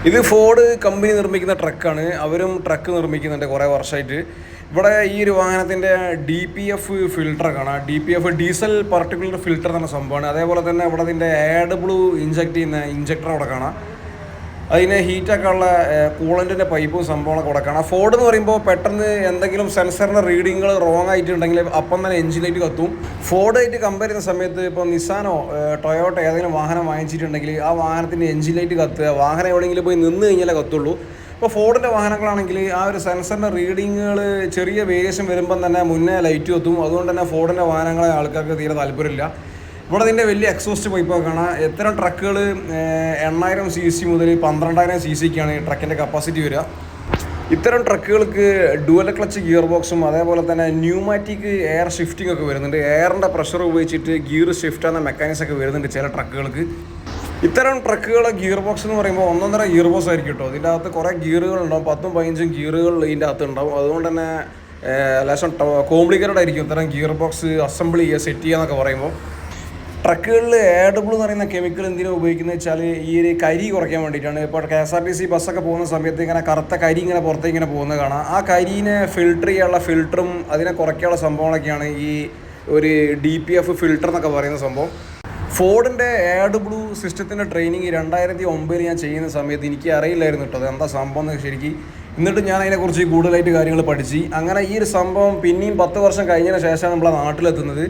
ഇത് Ford company നിർമ്മിക്കുന്ന ട്രക്കാണ്. അവരും ട്രക്ക് നിർമ്മിക്കുന്നുണ്ട് കുറേ വർഷമായിട്ട്. ഇവിടെ ഈ ഒരു വാഹനത്തിൻ്റെ DPF ഫിൽട്ടർ കാണാം. DPF ഡീസൽ പർട്ടിക്കുലർ ഫിൽട്ടർ എന്ന സംഭവമാണ്. അതേപോലെ തന്നെ ഇവിടെ അതിൻ്റെ AdBlue ഇഞ്ചക്ട് ചെയ്യുന്ന ഇഞ്ചക്ടർ അവിടെ കാണാം. അതിന് ഹീറ്റൊക്കെ ഉള്ള കൂളൻറ്റിൻ്റെ പൈപ്പും സംഭവങ്ങളൊക്കെ അവിടെ കാണാം. ഫോർഡ് എന്ന് പറയുമ്പോൾ പെട്ടെന്ന് എന്തെങ്കിലും സെൻസറിൻ്റെ റീഡിങ്ങുകൾ റോങ് ആയിട്ടുണ്ടെങ്കിൽ അപ്പം തന്നെ എഞ്ചിൻ ലൈറ്റ് കത്തും. ഫോർഡായിട്ട് കമ്പയർ ചെയ്യുന്ന സമയത്ത് ഇപ്പോൾ നിസാനോ ടൊയോട്ടോ ഏതെങ്കിലും വാഹനം വാങ്ങിച്ചിട്ടുണ്ടെങ്കിൽ ആ വാഹനത്തിൻ്റെ എഞ്ചിൻ ലൈറ്റ് കത്തുക, വാഹനം എവിടെയെങ്കിലും പോയി നിന്ന് കഴിഞ്ഞാലേ കത്തുള്ളൂ. ഇപ്പോൾ ഫോർഡിൻ്റെ വാഹനങ്ങളാണെങ്കിൽ ആ ഒരു സെൻസറിൻ്റെ റീഡിങ്ങുകൾ ചെറിയ വേരിയേഷൻ വരുമ്പം തന്നെ മുന്നേ ലൈറ്റ് കത്തും. അതുകൊണ്ട് തന്നെ ഫോർഡിൻ്റെ വാഹനങ്ങളെ ആൾക്കാർക്ക് തീരെ താല്പര്യമില്ല. ഇവിടെ ഇതിൻ്റെ വലിയ എക്സോസ്റ്റ് പൈപ്പൊക്കെ കാണാം. എത്തരം ട്രക്കുകൾ 8000 cc മുതൽ 12000 cc ട്രക്കിൻ്റെ കപ്പാസിറ്റി വരിക. ഇത്തരം ട്രക്കുകൾക്ക് ഡുവൽ ക്ലച്ച് ഗിയർ ബോക്സും അതേപോലെ തന്നെ ന്യൂമാറ്റിക് എയർ ഷിഫ്റ്റിംഗ് ഒക്കെ വരുന്നുണ്ട്. എയറിൻ്റെ പ്രഷർ ഉപയോഗിച്ചിട്ട് ഗിയർ ഷിഫ്റ്റ് എന്ന മെക്കാനിസം ഒക്കെ വരുന്നുണ്ട് ചില ട്രക്കുകൾക്ക്. ഇത്തരം ട്രക്കുകളെ ഗിയർ ബോക്സ് എന്ന് പറയുമ്പോൾ 1.5 ഗിയർ ബോക്സ് ആയിരിക്കും കേട്ടോ. ഇതിൻ്റെ അകത്ത് കുറേ ഗിയറുകളുണ്ടാവും, 10-15 ഗിയറുകൾ ഇതിൻ്റെ അകത്ത് ഉണ്ടാവും. അതുകൊണ്ട് തന്നെ ലേശം കോംപ്ലിക്കേറ്റഡ് ആയിരിക്കും ഇത്തരം ഗിയർ ബോക്സ് അസംബിൾ ചെയ്യുക, സെറ്റ് ചെയ്യുക എന്നൊക്കെ പറയുമ്പോൾ. ട്രക്കുകളിൽ AdBlue എന്ന് പറയുന്ന കെമിക്കൽ എന്തിനാണ് ഉപയോഗിക്കുന്നത് വെച്ചാൽ ഈ ഒരു കരി കുറയ്ക്കാൻ വേണ്ടിയിട്ടാണ്. ഇപ്പോൾ KSRTC ബസ്സൊക്കെ പോകുന്ന സമയത്ത് ഇങ്ങനെ കറുത്ത കരി ഇങ്ങനെ പുറത്തേക്ക് ഇങ്ങനെ പോകുന്നത് കാണാം. ആ കരിനെ ഫിൽട്ടർ ചെയ്യാനുള്ള ഫിൽട്ടറും അതിനെ കുറയ്ക്കാനുള്ള സംഭവങ്ങളൊക്കെയാണ് ഈ ഒരു DPF ഫിൽട്ടർ എന്നൊക്കെ പറയുന്ന സംഭവം. ഫോർഡിൻ്റെ AdBlue സിസ്റ്റത്തിൻ്റെ ട്രെയിനിങ് 2009 ഞാൻ ചെയ്യുന്ന സമയത്ത് എനിക്ക് അറിയില്ലായിരുന്നു കേട്ടോ അതെന്താ സംഭവം എന്ന് ശരിക്കും. എന്നിട്ട് ഞാൻ അതിനെക്കുറിച്ച് കൂടുതലായിട്ട് കാര്യങ്ങൾ പഠിച്ച് അങ്ങനെ ഈ ഒരു സംഭവം പിന്നെയും 10 വർഷം കഴിഞ്ഞതിന് ശേഷമാണ് നമ്മളെ നാട്ടിലെത്തുന്നത്.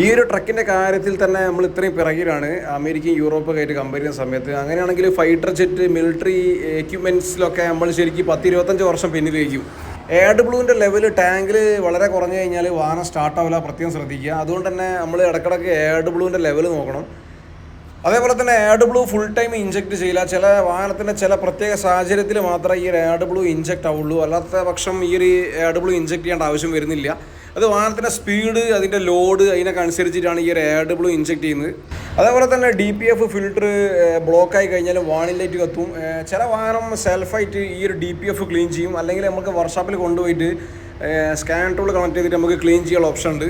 ഈ ഒരു ട്രക്കിൻ്റെ കാര്യത്തിൽ തന്നെ നമ്മൾ ഇത്രയും പിറകിലാണ് അമേരിക്കയും യൂറോപ്പൊക്കെ ആയിട്ട് കമ്പയർ ചെയ്യുന്ന സമയത്ത്. അങ്ങനെയാണെങ്കിൽ ഫൈറ്റർ ജെറ്റ് മിലിറ്ററി എക്യുപ്മെൻറ്റ്സിലൊക്കെ നമ്മൾ ശരിക്കും 10-25 വർഷം പിന്നിലേക്കും. AdBlueൻ്റെ ലെവൽ ടാങ്കിൽ വളരെ കുറഞ്ഞു കഴിഞ്ഞാൽ വാഹനം സ്റ്റാർട്ടാവില്ല, പ്രത്യേകം ശ്രദ്ധിക്കുക. അതുകൊണ്ട് തന്നെ നമ്മൾ ഇടയ്ക്കിടയ്ക്ക് AdBlueൻ്റെ ലെവൽ നോക്കണം. അതേപോലെ തന്നെ AdBlue ഫുൾ ടൈം ഇഞ്ചക്ട് ചെയ്യില്ല. ചില വാഹനത്തിൻ്റെ ചില പ്രത്യേക സാഹചര്യത്തിൽ മാത്രമേ ഈ ഒരു AdBlue ഇഞ്ചക്ട് ആവുള്ളൂ. അല്ലാത്ത പക്ഷം ഈ ഒരു AdBlue ഇഞ്ചക്ട് ചെയ്യേണ്ട ആവശ്യം വരുന്നില്ല. അത് വാഹനത്തിൻ്റെ സ്പീഡ്, അതിൻ്റെ ലോഡ് അതിനൊക്കെ അനുസരിച്ചിട്ടാണ് ഈ ഒരു AdBlue ഇഞ്ചക്ട് ചെയ്യുന്നത്. അതേപോലെ തന്നെ DPF ഫിൽട്ടർ ബ്ലോക്കായി കഴിഞ്ഞാലും വാണിംഗ് ലൈറ്റ് കത്തും. ചില വാഹനം സെൽഫായിട്ട് ഈ ഒരു DPF ക്ലീൻ ചെയ്യും. അല്ലെങ്കിൽ നമുക്ക് വർക്ക്ഷോപ്പിൽ കൊണ്ടുപോയിട്ട് സ്കാൻ ടൂൾ കണക്ട് ചെയ്തിട്ട് നമുക്ക് ക്ലീൻ ചെയ്യാനുള്ള ഓപ്ഷൻ ഉണ്ട്.